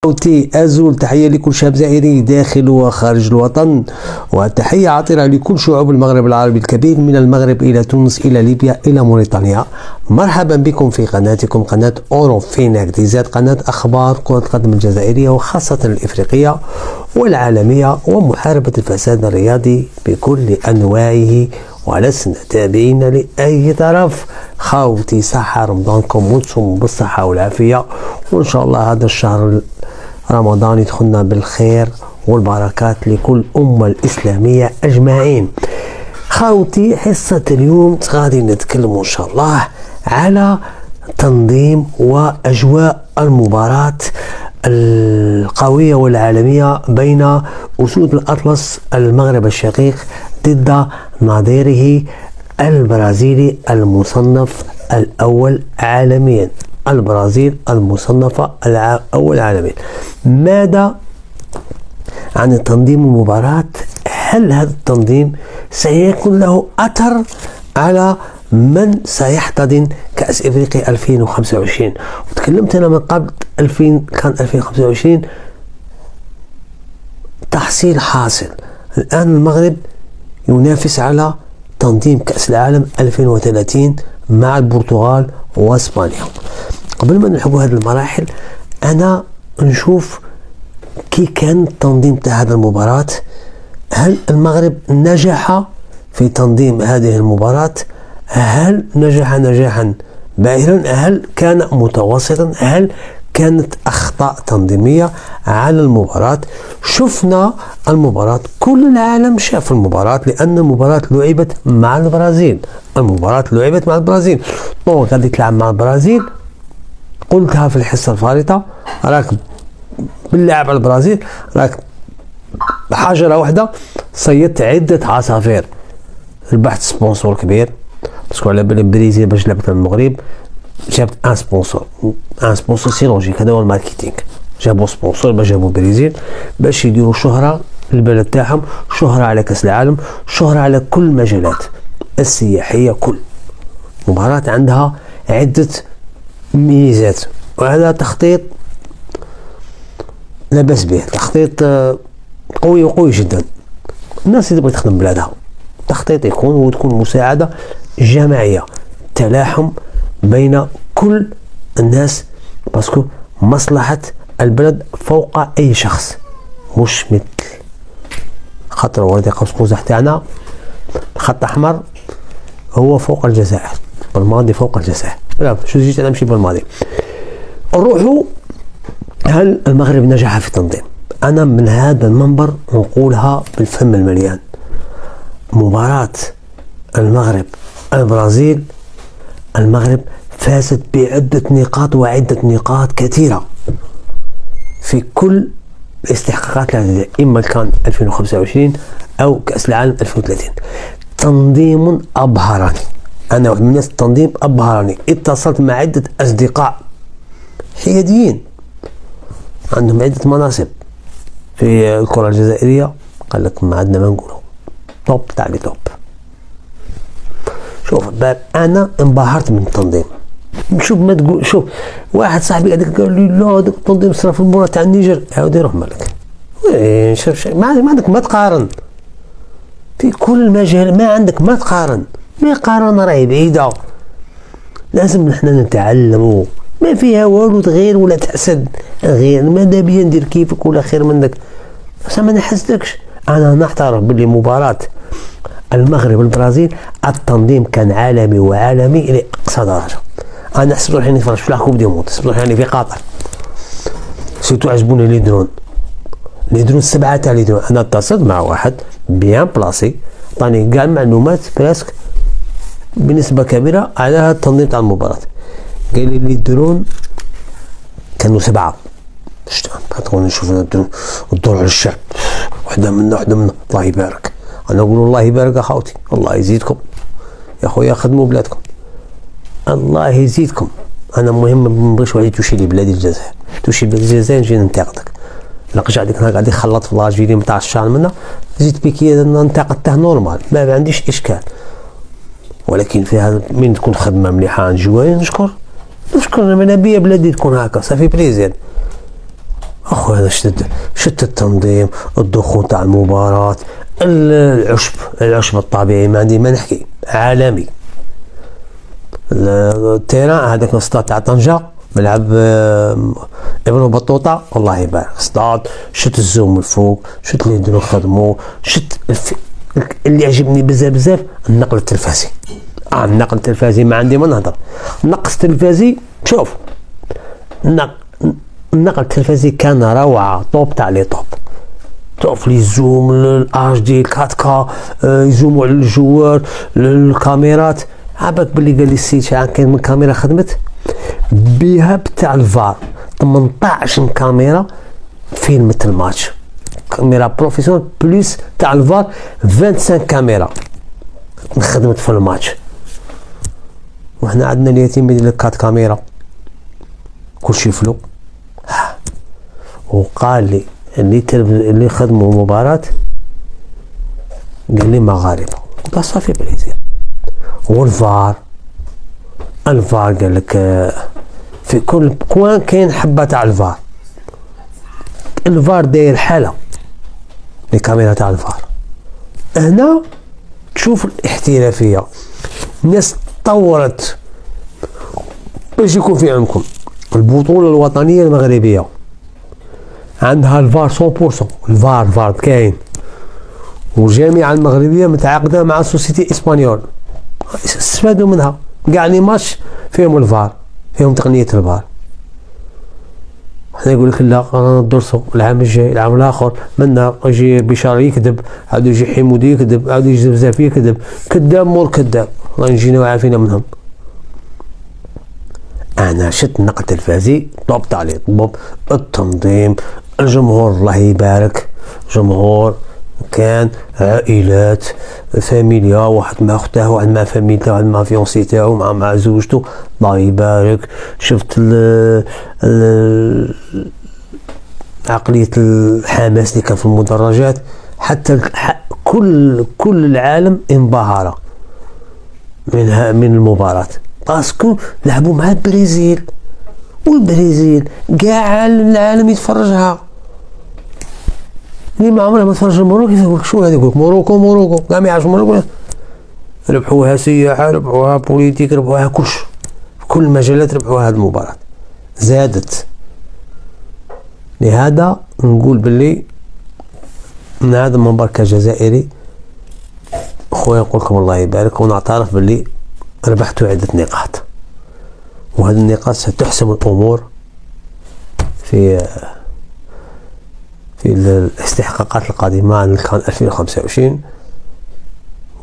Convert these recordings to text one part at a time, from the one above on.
صوتي أزول تحية لكل شاب زائري داخل وخارج الوطن، وتحية عطرة لكل شعوب المغرب العربي الكبير، من المغرب إلى تونس إلى ليبيا إلى موريتانيا. مرحبا بكم في قناتكم، قناة أورو فيناكتيزات، قناة أخبار كرة القدم الجزائرية وخاصة الإفريقية والعالمية ومحاربة الفساد الرياضي بكل أنواعه، ولسنا تابعين لأي طرف. خاوتي صحة رمضانكم وانتم بالصحة والعافية، وإن شاء الله هذا الشهر رمضان يدخلنا بالخير والبركات لكل الأمة الإسلامية أجمعين. خاوتي حصة اليوم غادي نتكلم إن شاء الله على تنظيم وأجواء المباراة القوية والعالمية بين أسود الأطلس المغرب الشقيق ضد نظيره البرازيلي المصنف الأول عالميا. البرازيل المصنفة الأول عالميا. ماذا عن تنظيم المباراة؟ هل هذا التنظيم سيكون له أثر على من سيحتضن كأس إفريقيا 2025؟ وتكلمت أنا من قبل كان 2025 تحصيل حاصل. الآن المغرب ينافس على تنظيم كأس العالم 2030 مع البرتغال واسبانيا. قبل ما نلحقوا هذه المراحل أنا نشوف كي كان التنظيم تاع هذه المباراة. هل المغرب نجح في تنظيم هذه المباراة؟ هل نجح نجاحا باهرا؟ هل كان متوسطا؟ هل كانت أخطاء تنظيمية على المباراة؟ شفنا المباراة، كل العالم شاف المباراة، لأن المباراة لعبت مع البرازيل. طول غادي تلعب مع البرازيل، قلتها في الحصة الفارطة، راك باللعب على البرازيل راك بحجرة واحدة صيدت عدة عصافير. ربحت سبونسور كبير، باسكو على بالي البرازيل باش لعبت المغرب جابت ان سبونسور سي لوجيك، هذا هو الماركتينغ. جابوا سبونسور باش جابوا البرازيل باش يديروا شهرة للبلد تاعهم، شهرة على كأس العالم، شهرة على كل المجالات السياحية. كل مباراة عندها عدة ميزات، وهذا تخطيط لا بأس به، تخطيط قوي جدا. الناس اللي تبغي تخدم بلادها تخطيط يكون وتكون مساعدة جماعية، تلاحم بين كل الناس، باسكو مصلحة البلد فوق أي شخص. مش مثل خط الوردي قوس قزح تاعنا، خط أحمر هو فوق الجزائر، بالماضي فوق الجزائر. لا شو جيت أنا نمشي بالماضي. نروحوا هل المغرب نجح في التنظيم؟ أنا من هذا المنبر نقولها بالفم المليان. مباراة المغرب البرازيل، المغرب فازت بعدة نقاط وعدة نقاط كثيرة في كل الاستحقاقات العديدة، إما كان 2025 أو كأس العالم 2030. تنظيم أبهرني، أنا واحد من الناس التنظيم أبهرني. اتصلت مع عدة أصدقاء حياديين عندهم عدة مناصب في الكرة الجزائرية، قال لك ما عندنا ما نقولوا، توب تاع لي توب. شوف انا انبهرت من التنظيم. شوف ما تقول، شوف واحد صاحبي قال لي لا هذاك التنظيم صرا في المباراة تاع النيجر، عاود يروح مالك. شوف ما عندك ما تقارن في كل مجال، ما عندك ما تقارن، ما قارن راهي بعيدة. لازم نحن نتعلموا، ما فيها والو تغير ولا تحسد غير، ماذا بيا ندير كيفك ولا خير منك، بس ما نحسدكش. انا نعترف باللي مباراة المغرب البرازيل التنظيم كان عالمي وعالمي لأقصى درجة. أنا حسبت روحي نتفرج في لاكوب دي موند، حسبت روحي في قطر. سيرتو عجبوني لي درون 7 تاع لي درون. أنا اتصلت مع واحد بيان بلاسي عطاني كاع المعلومات براسك بنسبة كبيرة على هذا التنظيم تاع المباراة. قال لي درون كانوا 7. شتا بعد نشوف الدرون والدور على الشعب، وحدة منا الله يبارك. أنا أقول الله يبارك أخوتي، الله يزيدكم يا خويا، خدموا بلادكم الله يزيدكم. أنا مهم ما نبغيش واحد توشي لي بلادي الجزائر، توشي بلاد الجزائر نجي ننتقدك. لقيت عندك قاعد يخلط في لاجيري نتاع الشان منا، زيد بيكي ننتقدته نورمال، ما عنديش إشكال. ولكن في هذا من تكون خدمة مليحة نجوي نشكر أنا بيا بلادي تكون هكا، صافي بليزير. اخويا انا شت التنظيم، الضغوط تاع المباراة، العشب الطبيعي ما عندي ما نحكي، عالمي. التيران هذاك السطاد تاع طنجة ملعب ابن بطوطة الله يبارك، سطاد شت الزوم الفوق، شت اللي يديرو خدمو، شت اللي عجبني بزاف النقل التلفازي. النقل التلفازي ما عندي ما نهضر، النقص التلفازي شوف، النقل التلفازي كان روعة، طوب تاع لي طوب، شوف لي زوم الاتش دي 4K، يزوموا على الجوار، الكاميرات. عباك باللي قال لي السيد شحال كاين من كاميرا خدمت بها بتاع الفار، 18 كاميرا فيلمت الماتش، كاميرا بروفيسيونيل بليس تاع الفار 25 كاميرا خدمت في الماتش. وحنا عندنا اليتيم يدير لك 4 كاميرا كلشي فلو. وقال لي اللي خدموا مباراة قال لي مغاربة، قلت صافي بريزيل. والفار قال لك في كل كوان كاين حبة تاع الفار داير حالة لكاميرا تاع الفار. هنا تشوف الاحترافية، الناس تطورت باش يكون في عندكم البطولة الوطنية المغربية عندها الفار 100%، الفار كاين، والجامعة المغربية متعاقدة مع سوسيتي اسبانيول استفادوا منها، كاع لي ماتش فيهم الفار، فيهم تقنية الفار. حنا يقول لك لا رانا ندرسو العام الجاي العام الاخر، منا يجي بشار يكذب، عاد يجي حمودي يكذب، عاد يجي بزاف يكذب، كذاب مور كذاب، الله يجينا وعافينا منهم. انا شت النقل التلفازي طوب تاع لي طوب، التنظيم، الجمهور الله يبارك، جمهور كان عائلات فاميليا، واحد مع اختها، واحد مع فاميلته، واحد مع فيونسي تاعو، مع زوجته الله يبارك. شفت عقلية الحماس اللي كان في المدرجات، حتى كل العالم انبهر من المباراة باسكو لعبوا مع البرازيل، والبرازيل كاع العالم يتفرجها. اللي ما عمره ما تفرج الموروكي يقول شو هذا، يقول موروكو كاع ما يعرفش موروكو، ربحوها سياحه، ربحوها بوليتيك، ربحوها كلش في كل المجالات، ربحوها هذه المباراة زادت. لهذا نقول باللي من هذا المنبر كجزائري خويا نقول لكم الله يبارك، ونعترف باللي ربحتوا عدة نقاط، وهذه النقاط ستحسم الامور في الاستحقاقات القادمة عن الكان 2025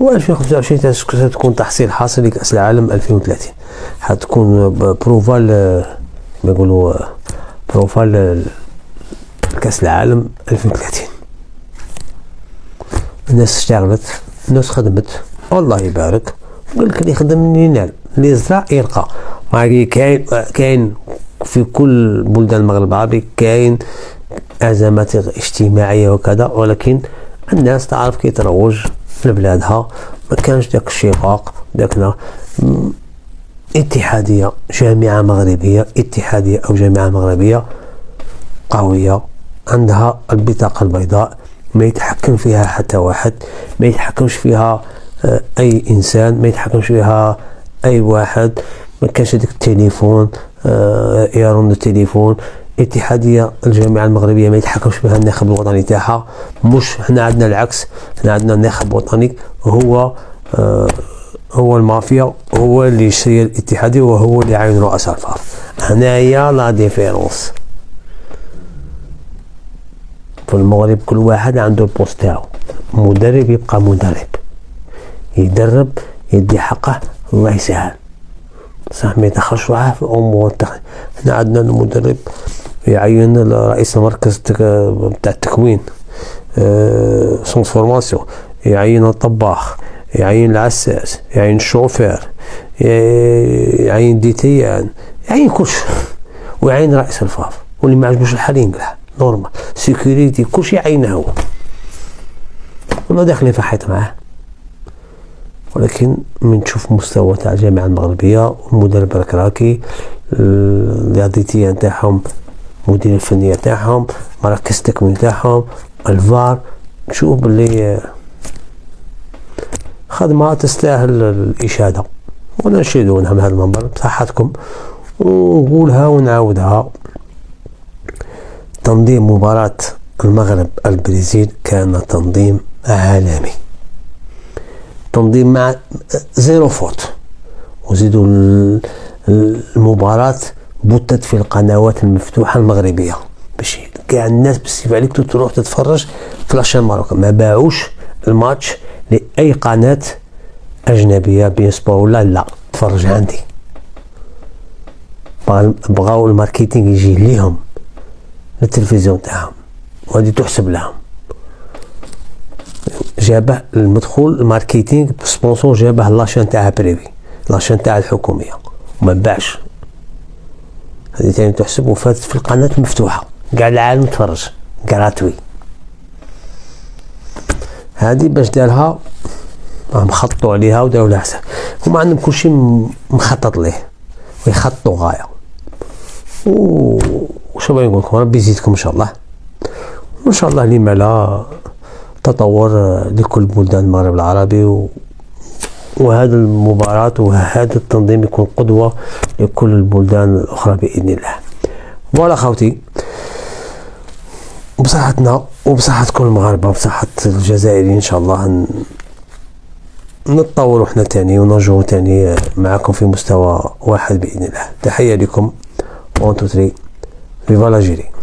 و2025 ستكون تحصيل حاصل لكأس العالم 2030. حتكون بروفال ما يقولوا بروفال كأس العالم 2030. الناس اشتغلت، الناس خدمت الله يبارك. قال لك اللي يخدم ينال، اللي يزرع يلقى. كاين في كل بلدان المغرب العربي كاين أزمات اجتماعية وكذا، ولكن الناس تعرف كي تروج لبلادها، ما كانش داك الشقاق داكنا. اتحادية جامعة مغربية، اتحادية أو جامعة مغربية قوية عندها البطاقة البيضاء، ما يتحكم فيها حتى واحد، ما يتحكمش فيها أي إنسان، ما يتحكمش فيها أي واحد، ما كانش ديك التليفون يرن التليفون. اتحادية الجامعة المغربية ما يتحكمش فيها الناخب الوطني تاعها، مش حنا عندنا العكس، حنا عندنا الناخب الوطني هو المافيا، هو اللي يشري الاتحادية وهو اللي يعين رؤساء الفار. هنايا لا ديفيرونس. في المغرب كل واحد عنده البوست تاعو، مدرب يبقى مدرب، يدرب يدي حقه الله يسهل، صح ما يدخلش روحه في امور التقنية. حنا عندنا المدرب يعين رئيس المركز بتاع التكوين سونس فورماسيون، يعين الطباخ، يعين العساس، يعين الشوفير، يعين ديتيان، يعين كلش، ويعين رئيس الفار، واللي ما عجبوش الحال ينقلع نورمال، سيكوريتي كلش يعينه هو، ولا داخلين في حيط معاه. ولكن من تشوف مستوى تاع الجامعة المغربية والمدرب الكراكي الرياضيتية نتاعهم المدير الفنية تاعهم، مراكز التكوين تاعهم، الفار. نشوف باللي خدمة تستاهل الإشادة، ونشهدونها من هذا المنبر بصحتكم، ونقولها ونعاودها. تنظيم مباراة المغرب البرازيل كان تنظيم عالمي، تنظيم مع 0 فوت. وزيدوا المباراة بثت في القنوات المفتوحة المغربية باش كاع الناس بالسيف عليك تروح تتفرج في لاشين ماروكا. ما باعوش الماتش لأي قناة أجنبية بين سبور ولا لا تفرج عندي. بغاو الماركتينغ يجي ليهم للتلفزيون تاعهم، وهذه تحسب لهم. جابه المدخول الماركتينغ سبونسور، جابه لاشين تاعها بريفي، لاشين تاع الحكومية، وما باعش. هذه تاني تحسب، وفاتت في القناة المفتوحة قاع العالم تفرج غراتوي. هذه باش دارها راهم خططوا عليها وداروا لها حساب. هما عندهم كلشي مخطط ليه ويخططوا غاية. وش بغي نقول لكم، ربي يزيدكم ان شاء الله، وان شاء الله لما لا تطور لكل بلدان المغرب العربي، وهذه المباراة وهذا التنظيم يكون قدوة لكل البلدان الأخرى بإذن الله. فوالا خوتي، وبصحتنا وبصحة كل المغاربة وبصحة الجزائريين إن شاء الله نتطوروا احنا تاني ونرجعوا تاني معكم في مستوى واحد بإذن الله. تحية لكم، 1 2 3، فيفا لاجيري.